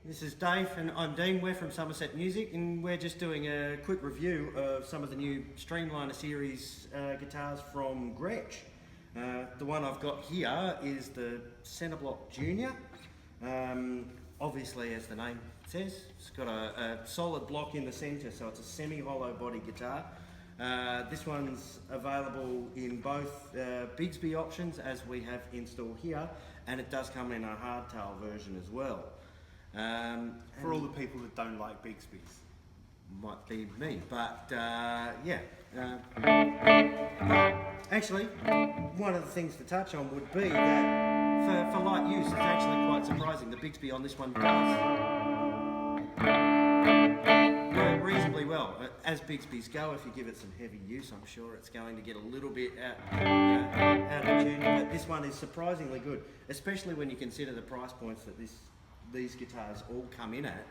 This is Dave and I'm Dean. We're from Somerset Music and we're just doing a quick review of some of the new Streamliner series guitars from Gretsch. The one I've got here is the Centre Block Junior. Obviously, as the name says, it's got a solid block in the centre, so it's a semi-hollow body guitar. This one's available in both Bigsby options as we have installed here, and it does come in a hardtail version as well. For all the people that don't like Bigsby's. Might be me, but yeah. Actually, one of the things to touch on would be that for light use, it's actually quite surprising. The Bigsby on this one does work reasonably well. As Bigsby's go, if you give it some heavy use, I'm sure it's going to get a little bit out of tune. But this one is surprisingly good, especially when you consider the price points that these guitars all come in at.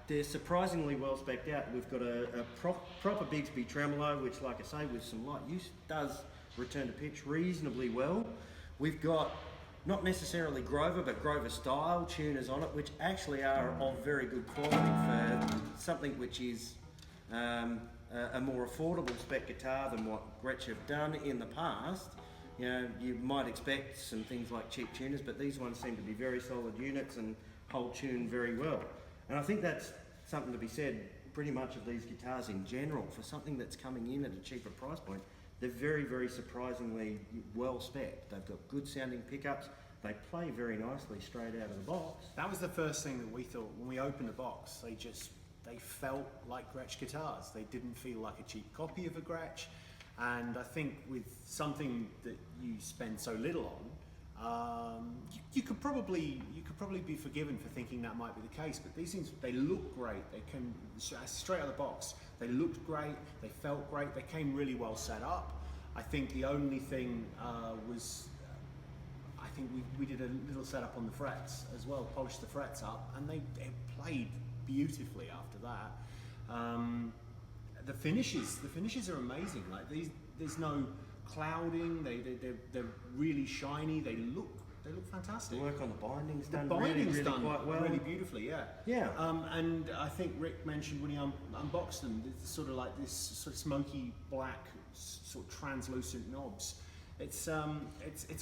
They're surprisingly well spec'd out. We've got a proper Bigsby tremolo, which, like I say, with some light use, does return to pitch reasonably well. We've got not necessarily Grover, but Grover style tuners on it, which actually are of very good quality for something which is a more affordable spec guitar than what Gretsch have done in the past. You know, you might expect some things like cheap tuners, but these ones seem to be very solid units and hold tune very well. And I think that's something to be said pretty much of these guitars in general. For something that's coming in at a cheaper price point, they're very, very surprisingly well spec'd. They've got good sounding pickups. They play very nicely straight out of the box. That was the first thing that we thought when we opened the box. They felt like Gretsch guitars. They didn't feel like a cheap copy of a Gretsch. And I think with something that you spend so little on, you could probably be forgiven for thinking that might be the case. But these things, they look great. They came straight out of the box. They looked great. They felt great. They came really well set up. I think the only thing was, I think we did a little setup on the frets as well, polished the frets up, and they played beautifully after that. The finishes are amazing. Like there's no clouding. They're really shiny. They look fantastic. The work on the binding's done done quite well. Really beautifully, yeah. Yeah. And I think Rick mentioned when he unboxed them, it's sort of like this sort of smoky black, sort of translucent knobs. It's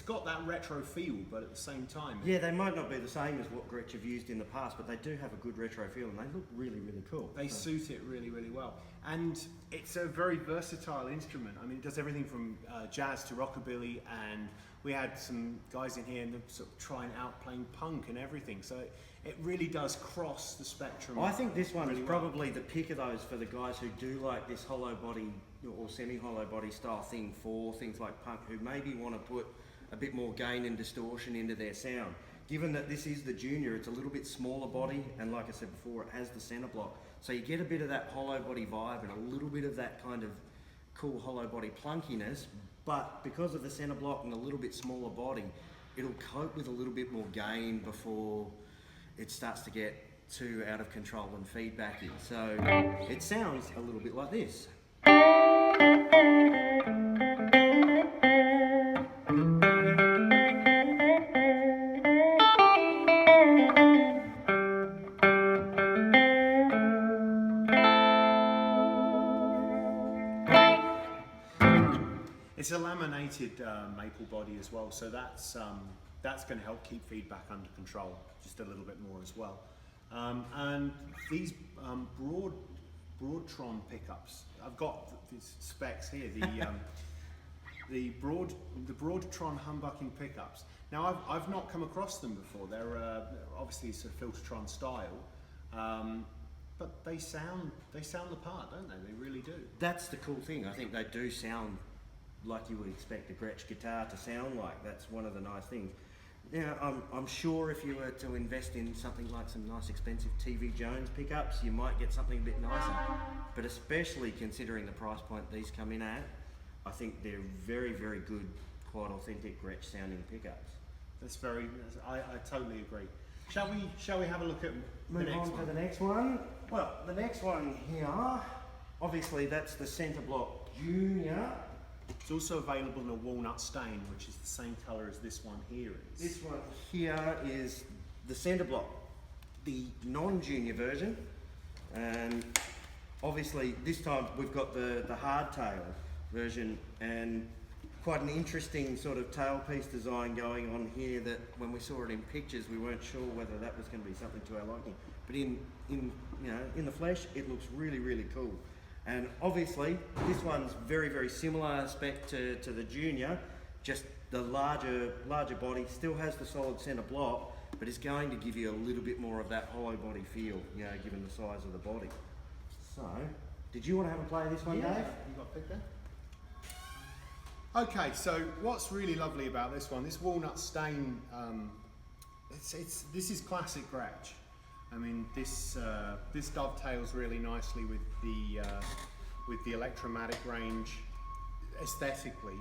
got that retro feel, but at the same time, yeah, they might not be the same as what Gretsch have used in the past, but they do have a good retro feel and they look really, really cool. They suit it really, really well. And it's a very versatile instrument. I mean, it does everything from jazz to rockabilly, and we had some guys in here and they're sort of trying out playing punk and everything. So it really does cross the spectrum. I think this one really is probably the pick of those for the guys who do like this hollow body or semi-hollow body style thing for things like punk, who maybe want to put a bit more gain and distortion into their sound. Given that this is the Junior, it's a little bit smaller body, and like I said before, it has the centre block, so you get a bit of that hollow body vibe and a little bit of that kind of cool hollow body plunkiness, but because of the centre block and a little bit smaller body, it'll cope with a little bit more gain before it starts to get too out of control and feedbacky. So it sounds a little bit like this. It's a laminated maple body as well, so that's going to help keep feedback under control just a little bit more as well. And these broad Tron pickups, I've got these specs here. The broad Tron humbucking pickups. Now I've not come across them before. They're obviously sort of Filtertron style. But they sound the part, don't they? They really do. That's the cool thing. I think they do sound like you would expect a Gretsch guitar to sound like. That's one of the nice things. Now, I'm sure if you were to invest in something like some nice expensive TV Jones pickups, you might get something a bit nicer. But especially considering the price point these come in at, I think they're very, very good, quite authentic Gretsch sounding pickups. I totally agree. Shall we have a look at the next one? Move on to the next one. Well, the next one here, obviously that's the Centre Block Junior. It's also available in a walnut stain, which is the same colour as this one here is. This one here is the Centre Block the non-junior version, and obviously this time we've got the hardtail version, and quite an interesting sort of tailpiece design going on here that when we saw it in pictures we weren't sure whether that was going to be something to our liking, but in the flesh it looks really cool. And obviously this one's very similar spec to the junior, just the larger body, still has the solid centre block, but it's going to give you a little bit more of that hollow body feel, given the size of the body. So, did you want to have a play of this one, Dave? You got a pick there? Okay, so what's really lovely about this one, this walnut stain, this is classic Gretsch. I mean, this dovetails really nicely with the electromatic range aesthetically,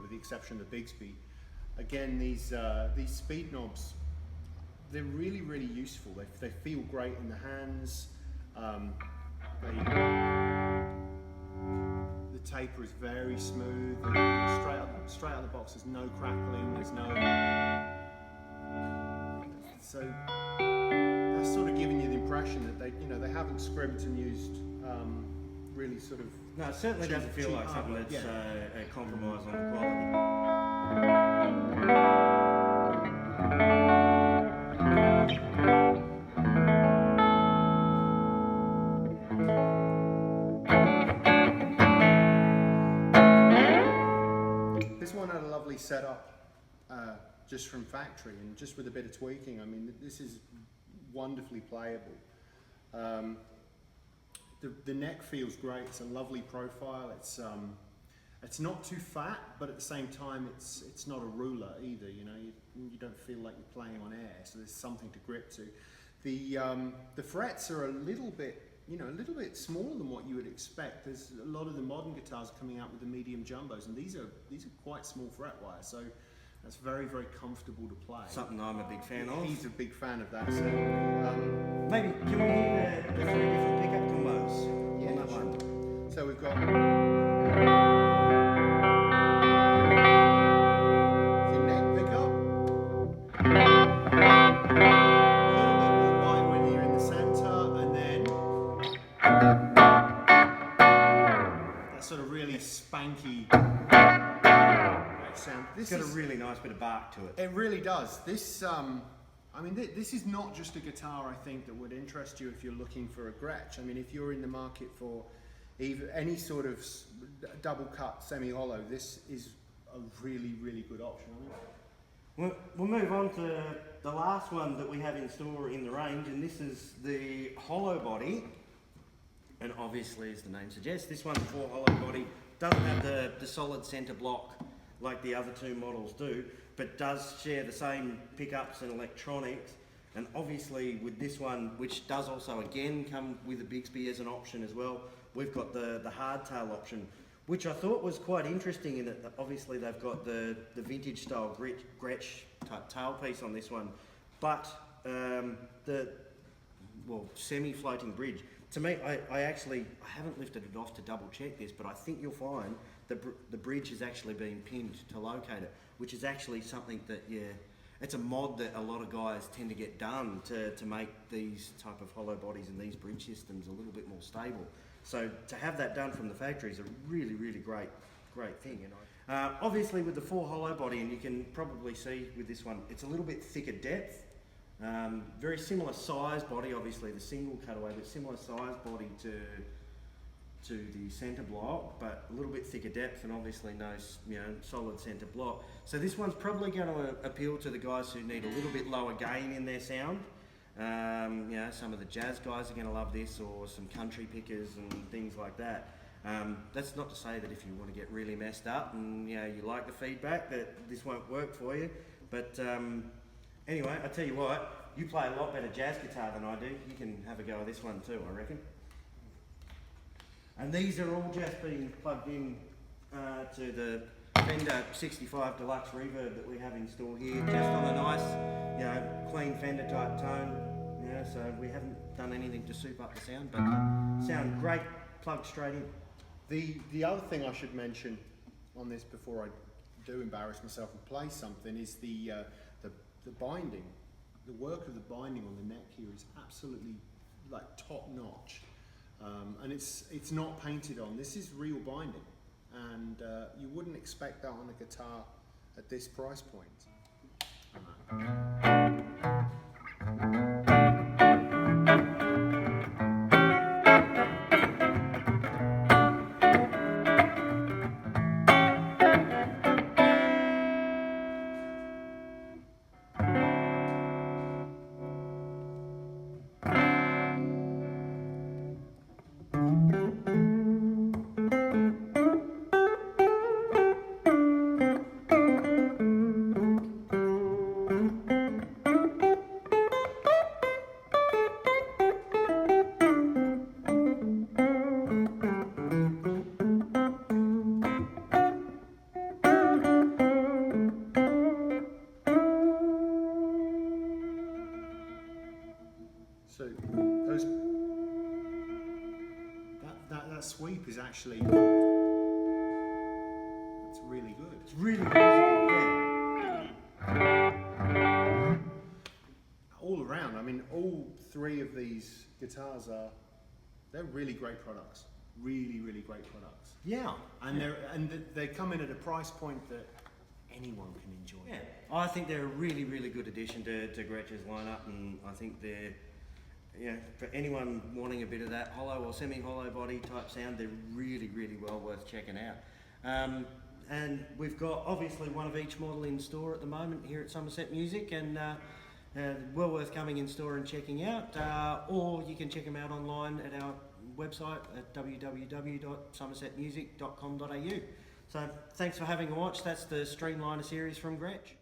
with the exception of the Bigsby. Again, these speed knobs, they're really useful. They feel great in the hands. The taper is very smooth. Straight out of the box, there's no crackling. There's no. So that's sort of giving you the impression that they haven't scrimped and used really sort of. No, it certainly doesn't feel like something that's a compromise on the quality. This one had a lovely setup just from factory, and just with a bit of tweaking. I mean, this is wonderfully playable. The neck feels great. It's a lovely profile. It's not too fat, but at the same time, it's not a ruler either. You don't feel like you're playing on air. So there's something to grip to. The frets are a little bit smaller than what you would expect. There's a lot of the modern guitars coming out with the medium jumbos, and these are quite small fret wire. So that's very comfortable to play. Something I'm a big fan of. He's a big fan of that. So maybe can we hear the 3 different pickup combos yeah, on that sure. one? So we've got the neck pickup, a little bit more wide when you're in the centre, and then that sort of really spanky sound. It's got a really nice bit of bark to it. It really does. This, this is not just a guitar, I think, that would interest you if you're looking for a Gretsch. I mean, if you're in the market for any sort of double cut semi-hollow, this is a really good option. We'll move on to the last one that we have in store in the range, and this is the hollow body. And obviously, as the name suggests, this one's for hollow body. Doesn't have the solid centre block like the other 2 models do, but does share the same pickups and electronics. And obviously with this one, which does also again come with a Bigsby as an option as well, we've got the hardtail option, which I thought was quite interesting in that obviously they've got the vintage style Gretsch type tailpiece on this one, but the semi-floating bridge. To me, I haven't lifted it off to double check this, but I think you'll find the bridge has actually been pinned to locate it, which is actually something that, it's a mod that a lot of guys tend to get done to make these type of hollow bodies and these bridge systems a little bit more stable. So to have that done from the factory is a really great thing. Obviously with the 4 hollow body, and you can probably see with this one, it's a little bit thicker depth. Very similar size body, obviously the single cutaway, but similar size body to the centre block, but a little bit thicker depth, and obviously no solid centre block. So this one's probably going to appeal to the guys who need a little bit lower gain in their sound. Some of the jazz guys are going to love this, or some country pickers and things like that. That's not to say that if you want to get really messed up and you like the feedback, that this won't work for you. But anyway, I tell you what, you play a lot better jazz guitar than I do. You can have a go at this one too, I reckon. And these are all just being plugged in to the Fender 65 Deluxe Reverb that we have in store here, just on a nice, clean Fender type tone. So we haven't done anything to soup up the sound, but sound great, plugged straight in. The other thing I should mention on this before I do embarrass myself and play something is the binding. the work of the binding on the neck here is absolutely like top notch, and it's not painted on. This is real binding, and you wouldn't expect that on a guitar at this price point. So that sweep is actually, that's really good. It's really musical, yeah. All around, I mean, all three of these guitars they're really great products. Really, really great products. Yeah. And they come in at a price point that anyone can enjoy. Yeah. I think they're a really, really good addition to Gretsch's lineup, and I think they're, for anyone wanting a bit of that hollow or semi-hollow body type sound, they're really, really well worth checking out. And we've got obviously one of each model in store at the moment here at Somerset Music, and well worth coming in store and checking out, or you can check them out online at our website at www.somersetmusic.com.au. So thanks for having a watch. That's the Streamliner series from Gretsch.